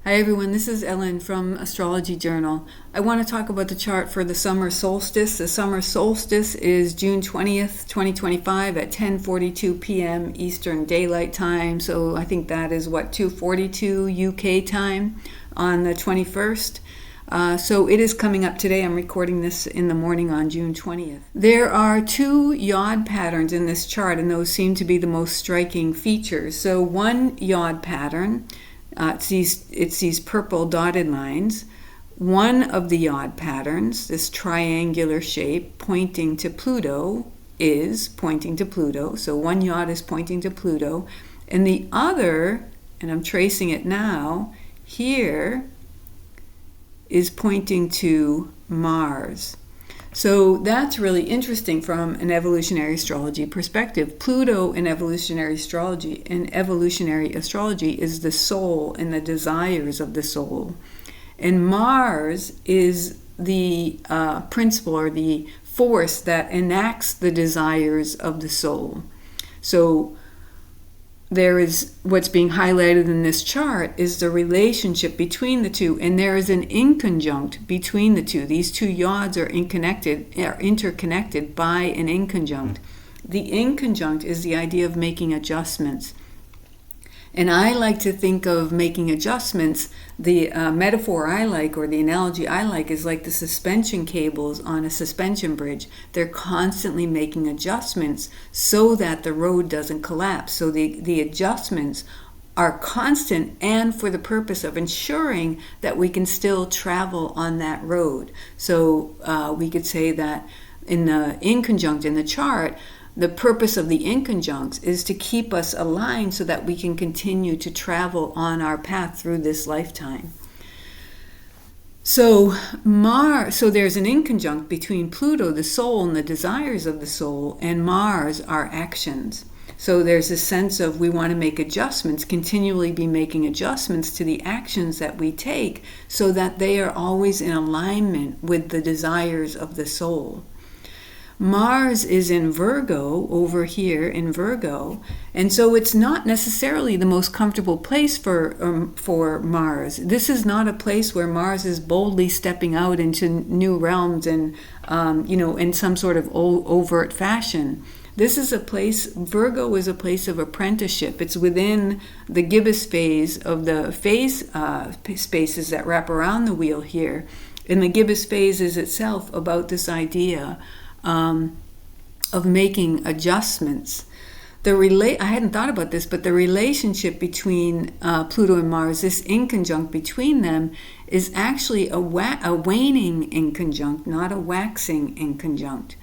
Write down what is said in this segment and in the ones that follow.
Hi everyone, this is Ellen from Astrology Journal. I want to talk about the chart for the summer solstice. The summer solstice is June 20th, 2025 at 10:42 p.m. Eastern Daylight Time. So I think that is 2:42 UK time on the 21st. So it is coming up today. I'm recording this in the morning on June 20th. There are two yod patterns in this chart, and those seem to be the most striking features. So one yod pattern, it's these purple dotted lines. One of the yod patterns, this triangular shape pointing to Pluto, is pointing to Pluto. So one yod is pointing to Pluto. And the other, and I'm tracing it now, here is pointing to Mars. So that's really interesting from an evolutionary astrology perspective. Pluto in evolutionary astrology is the soul and the desires of the soul. And Mars is the principle or the force that enacts the desires of the soul. So there is what's being highlighted in this chart is the relationship between the two, and there is an inconjunct between the two. These two yods are interconnected by an inconjunct. The inconjunct is the idea of making adjustments. And I like to think of making adjustments, the metaphor I like, or the analogy I like, is like the suspension cables on a suspension bridge. They're constantly making adjustments so that the road doesn't collapse. So the adjustments are constant and for the purpose of ensuring that we can still travel on that road. So we could say that in the inconjunct in the chart, the purpose of the inconjuncts is to keep us aligned so that we can continue to travel on our path through this lifetime. So there's an inconjunct between Pluto, the soul, and the desires of the soul, and Mars, our actions. So there's a sense of we want to make adjustments, continually be making adjustments to the actions that we take so that they are always in alignment with the desires of the soul. Mars is in Virgo, over here in Virgo, and so it's not necessarily the most comfortable place for Mars. This is not a place where Mars is boldly stepping out into new realms and, in some sort of overt fashion. This is a place, Virgo is a place of apprenticeship. It's within the gibbous phase of the phase spaces that wrap around the wheel here. And the gibbous phase is itself about this idea of making adjustments. I hadn't thought about this, but the relationship between Pluto and Mars, this inconjunct between them, is actually a waning inconjunct, not a waxing inconjunct.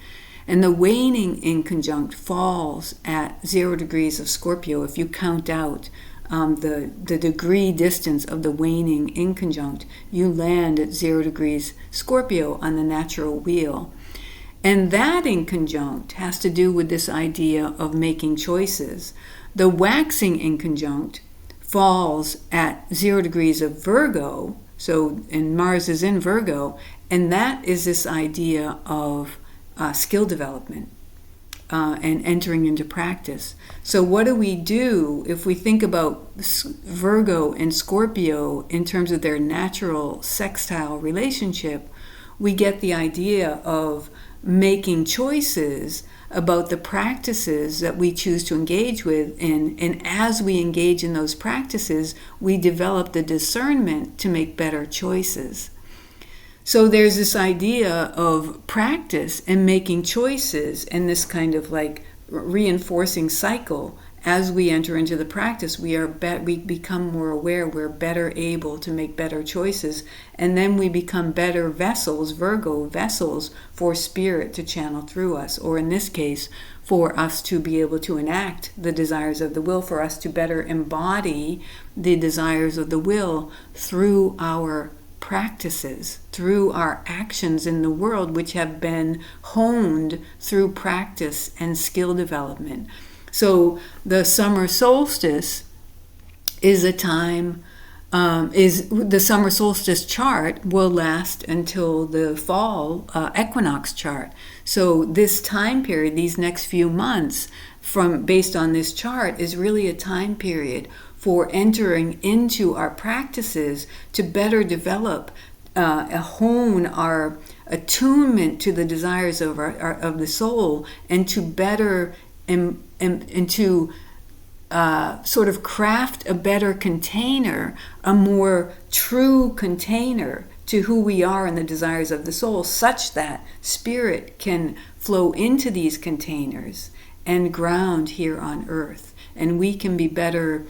And the waning inconjunct falls at 0 degrees of Scorpio. If you count out the degree distance of the waning inconjunct, you land at 0 degrees Scorpio on the natural wheel. And that inconjunct has to do with this idea of making choices. The waxing inconjunct falls at 0 degrees of Virgo, and Mars is in Virgo, and that is this idea of skill development and entering into practice. So what do we do if we think about Virgo and Scorpio in terms of their natural sextile relationship? We get the idea of making choices about the practices that we choose to engage with, and as we engage in those practices, we develop the discernment to make better choices. So there's this idea of practice and making choices, and this kind of like reinforcing cycle. As we enter into the practice, we become more aware, we're better able to make better choices, and then we become better vessels, Virgo vessels, for spirit to channel through us, or in this case, for us to be able to enact the desires of the will, for us to better embody the desires of the will through our practices, through our actions in the world, which have been honed through practice and skill development. So the summer solstice is a time, the summer solstice chart will last until the fall equinox chart. So this time period, these next few months, based on this chart, is really a time period for entering into our practices to better develop, hone our attunement to the desires of of the soul, and to better and to sort of craft a better container, a more true container to who we are and the desires of the soul, such that spirit can flow into these containers and ground here on earth, and we can be better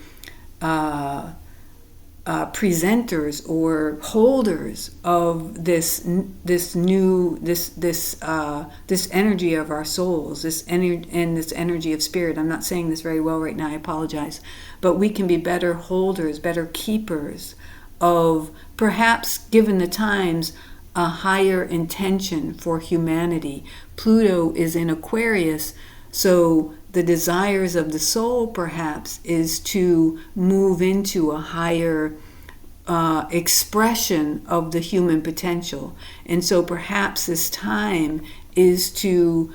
presenters or holders of this energy of our souls, this energy of spirit. I'm not saying this very well right now, I apologize, but we can be better holders, better keepers of, perhaps given the times, a higher intention for humanity. Pluto is in Aquarius, so the desires of the soul perhaps is to move into a higher expression of the human potential. And so perhaps this time is to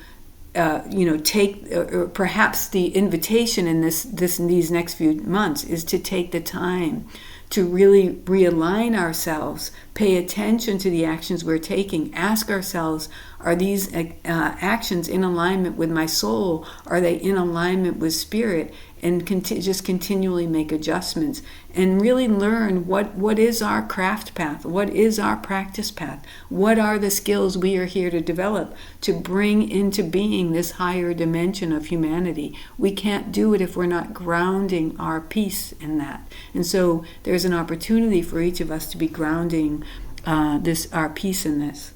take, or perhaps the invitation in these next few months is to take the time to really realign ourselves, pay attention to the actions we're taking, ask ourselves, are these actions in alignment with my soul? Are they in alignment with spirit? And just continually make adjustments and really learn what is our craft path, what is our practice path, what are the skills we are here to develop to bring into being this higher dimension of humanity. We can't do it if we're not grounding our peace in that. And so there's an opportunity for each of us to be grounding our peace in this.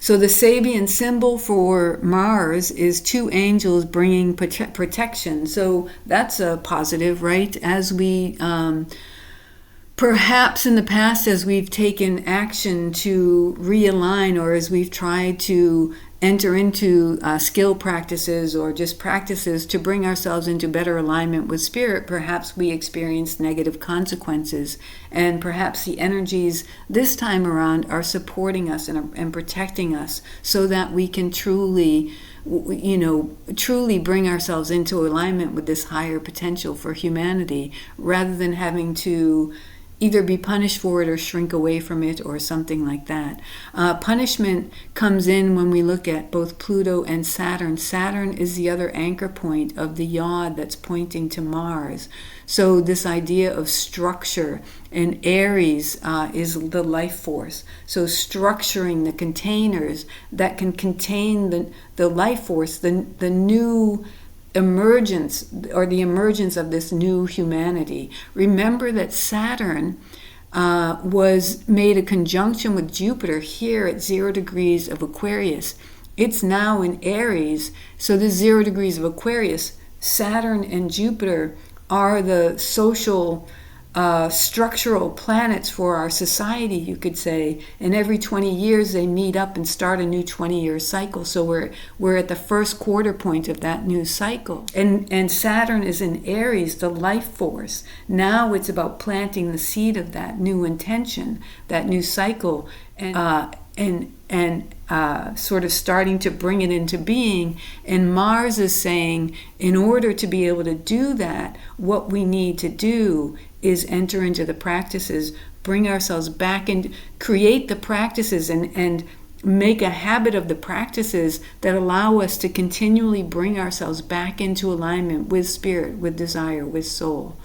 So the Sabian symbol for Mars is two angels bringing protection. So that's a positive, right? As we, perhaps in the past, as we've taken action to realign, or as we've tried to enter into skill practices or just practices to bring ourselves into better alignment with spirit, perhaps we experienced negative consequences, and perhaps the energies this time around are supporting us and protecting us so that we can truly bring ourselves into alignment with this higher potential for humanity, rather than having to either be punished for it or shrink away from it or something like that. Punishment comes in when we look at both Pluto and Saturn. Saturn is the other anchor point of the yod that's pointing to Mars. So this idea of structure, and Aries is the life force. So structuring the containers that can contain the life force, the new emergence, or the emergence of this new humanity. Remember that Saturn was made a conjunction with Jupiter here at 0 degrees of Aquarius. It's now in Aries, so the 0 degrees of Aquarius, Saturn and Jupiter are the social structural planets for our society, you could say. And every 20 years they meet up and start a new 20-year cycle. So we're at the first quarter point of that new cycle. And Saturn is in Aries, the life force. Now it's about planting the seed of that new intention, that new cycle, and sort of starting to bring it into being. And Mars is saying, in order to be able to do that, what we need to do is enter into the practices, bring ourselves back and create the practices and make a habit of the practices that allow us to continually bring ourselves back into alignment with spirit, with desire, with soul.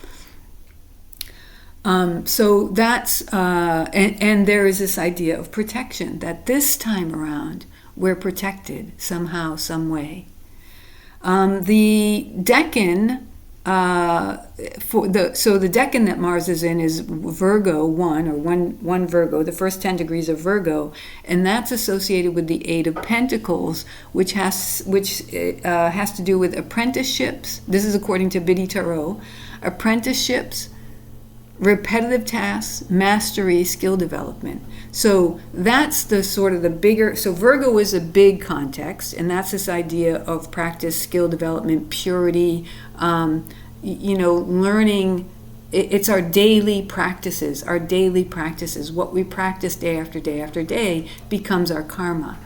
So that's, and there is this idea of protection, that this time around we're protected somehow, some way. The decan, the decan that Mars is in is Virgo 1 Virgo, the first 10 degrees of Virgo, and that's associated with the 8 of Pentacles, which has to do with apprenticeships. This is according to Biddy Tarot. Apprenticeships, repetitive tasks, mastery, skill development. So that's the sort of the bigger, so Virgo is a big context, and that's this idea of practice, skill development, purity, learning. It's our daily practices, what we practice day after day after day becomes our karma.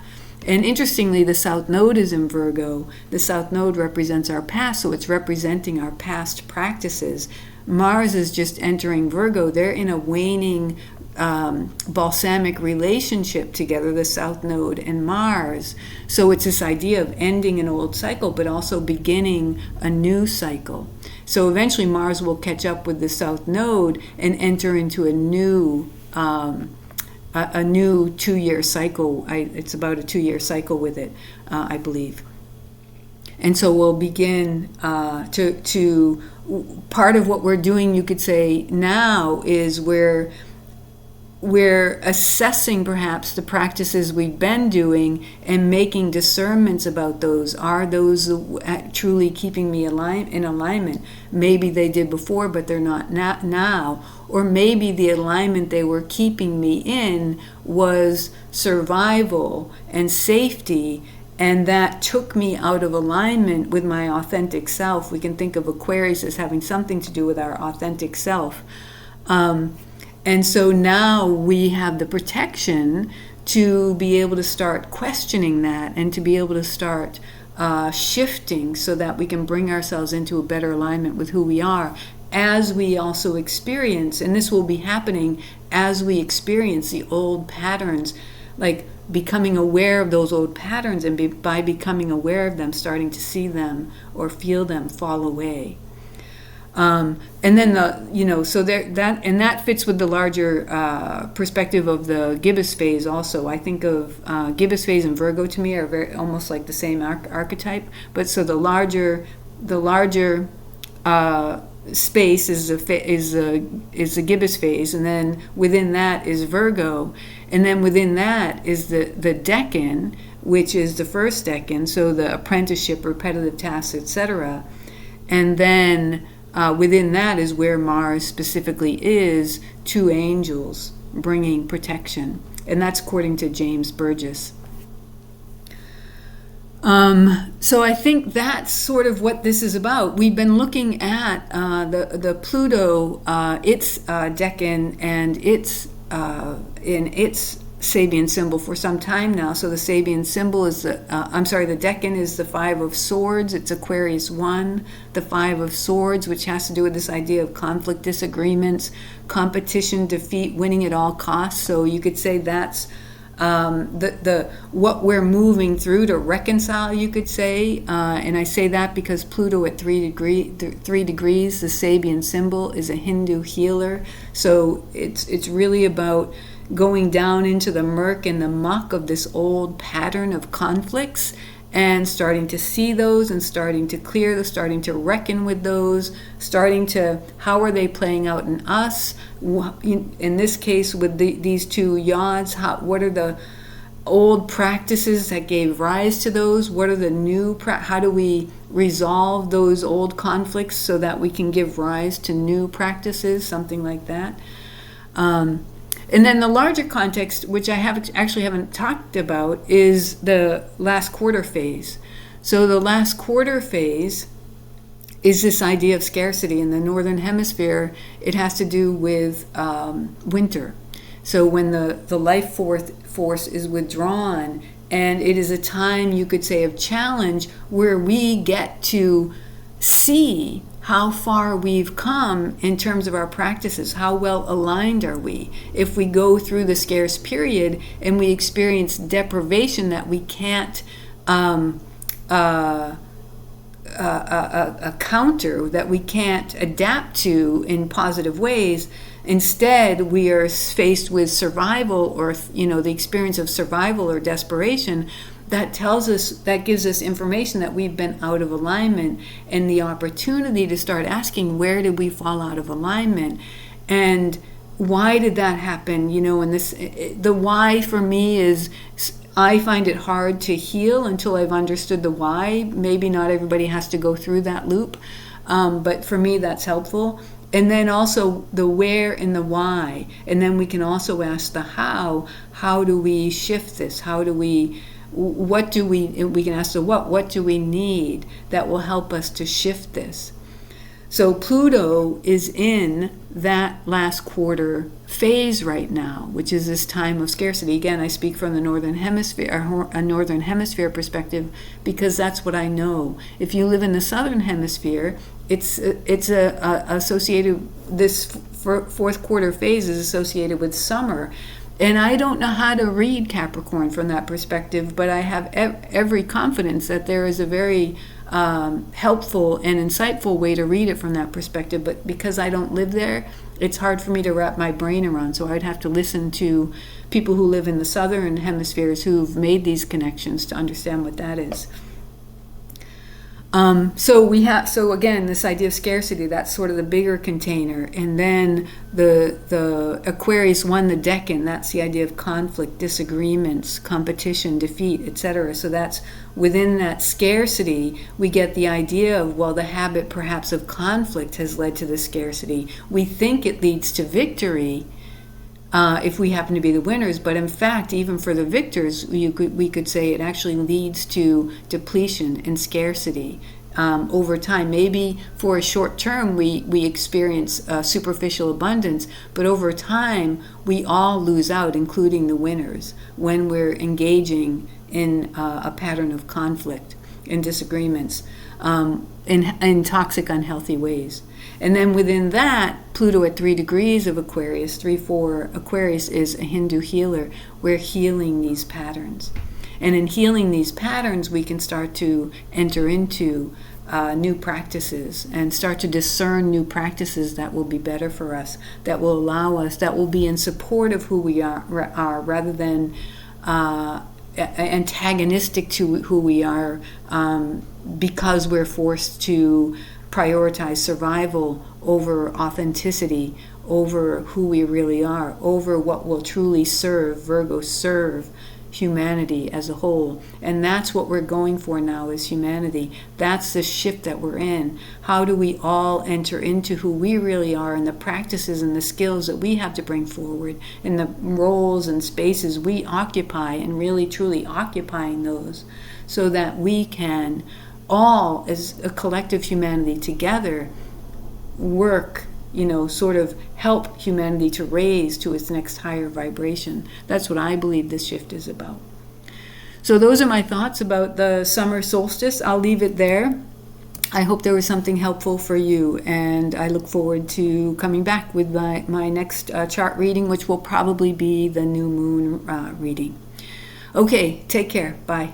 And interestingly, the South Node is in Virgo. The South Node represents our past, so it's representing our past practices. Mars is just entering Virgo. They're in a waning balsamic relationship together, the South Node and Mars. So it's this idea of ending an old cycle, but also beginning a new cycle. So eventually Mars will catch up with the South Node and enter into a new 2-year cycle. It's about a 2-year cycle with it, I believe. And so we'll begin to part of what we're doing, you could say, now is we're assessing perhaps the practices we've been doing and making discernments about those. Are those truly keeping me in alignment? Maybe they did before, but they're not now. Or maybe the alignment they were keeping me in was survival and safety, and that took me out of alignment with my authentic self. We can think of Aquarius as having something to do with our authentic self. And so now we have the protection to be able to start questioning that and to be able to start shifting so that we can bring ourselves into a better alignment with who we are, as we also experience, and this will be happening as we experience the old patterns, like becoming aware of those old patterns, and by becoming aware of them, starting to see them or feel them fall away. And then that fits with the larger perspective of the gibbous phase also. I think of gibbous phase and Virgo to me are very almost like the same archetype. But so the larger space is the gibbous phase, and then within that is Virgo, and then within that is the decan, which is the first decan, so the apprenticeship, repetitive tasks, etc. And then within that is where Mars specifically is, 2 angels bringing protection, and that's according to James Burgess. So I think that's sort of what this is about. We've been looking at the Pluto, its decan, and its in its Sabian symbol for some time now. So the Sabian symbol is the decan is the 5 of Swords. It's Aquarius 1, the 5 of Swords, which has to do with this idea of conflict, disagreements, competition, defeat, winning at all costs. So you could say that's what we're moving through to reconcile, you could say, and I say that because Pluto at 3 degrees, the Sabian symbol, is a Hindu healer. So it's really about going down into the murk and the muck of this old pattern of conflicts and starting to see those and starting to clear those, starting to reckon with those, starting to, how are they playing out in us? In this case, with these 2 yods, what are the old practices that gave rise to those? What are the new, how do we resolve those old conflicts so that we can give rise to new practices, something like that. And then the larger context, which I haven't talked about, is the last quarter phase. So the last quarter phase is this idea of scarcity. In the Northern Hemisphere, it has to do with winter. So when the life force is withdrawn, and it is a time, you could say, of challenge where we get to see how far we've come in terms of our practices. How well aligned are we? If we go through the scarce period and we experience deprivation that we can't counter, that we can't adapt to in positive ways, instead we are faced with survival, or the experience of survival or desperation. That gives us information that we've been out of alignment, and the opportunity to start asking, where did we fall out of alignment, and why did that happen? And the why for me is, I find it hard to heal until I've understood the why. Maybe not everybody has to go through that loop, but for me that's helpful. And then also the where and the why, and then we can also ask the how. How do we shift this? We can ask the what do we need that will help us to shift this? So Pluto is in that last quarter phase right now, which is this time of scarcity. Again, I speak from the northern hemisphere, a northern hemisphere perspective, because that's what I know. If you live in the southern hemisphere, it's associated. This fourth quarter phase is associated with summer. And I don't know how to read Capricorn from that perspective, but I have every confidence that there is a very helpful and insightful way to read it from that perspective. But because I don't live there, it's hard for me to wrap my brain around. So I'd have to listen to people who live in the southern hemispheres who've made these connections to understand what that is. So again, this idea of scarcity, that's sort of the bigger container. And then the Aquarius 1, the Decan, that's the idea of conflict, disagreements, competition, defeat, etc. So that's within that scarcity, we get the idea of, well, the habit perhaps of conflict has led to the scarcity. We think it leads to victory, if we happen to be the winners, but in fact, even for the victors, we could say it actually leads to depletion and scarcity over time. Maybe for a short term we experience superficial abundance, but over time we all lose out, including the winners, when we're engaging in a pattern of conflict and disagreements in toxic, unhealthy ways. And then within that, Pluto at 3 degrees of Aquarius, 3-4 Aquarius is a Hindu healer. We're healing these patterns. And in healing these patterns, we can start to enter into new practices and start to discern new practices that will be better for us, that will allow us, that will be in support of who we are rather than antagonistic to who we are, because we're forced to prioritize survival over authenticity, over who we really are, over what will truly serve, Virgo, serve humanity as a whole. And that's what we're going for now, is humanity. That's the shift that we're in. How do we all enter into who we really are, and the practices and the skills that we have to bring forward, and the roles and spaces we occupy, and really truly occupying those, so that we can all, as a collective humanity together, work, sort of help humanity to raise to its next higher vibration. That's what I believe this shift is about. So those are my thoughts about the summer solstice. I'll leave it there. I hope there was something helpful for you, and I look forward to coming back with my next chart reading, which will probably be the new moon reading. Okay, take care. Bye.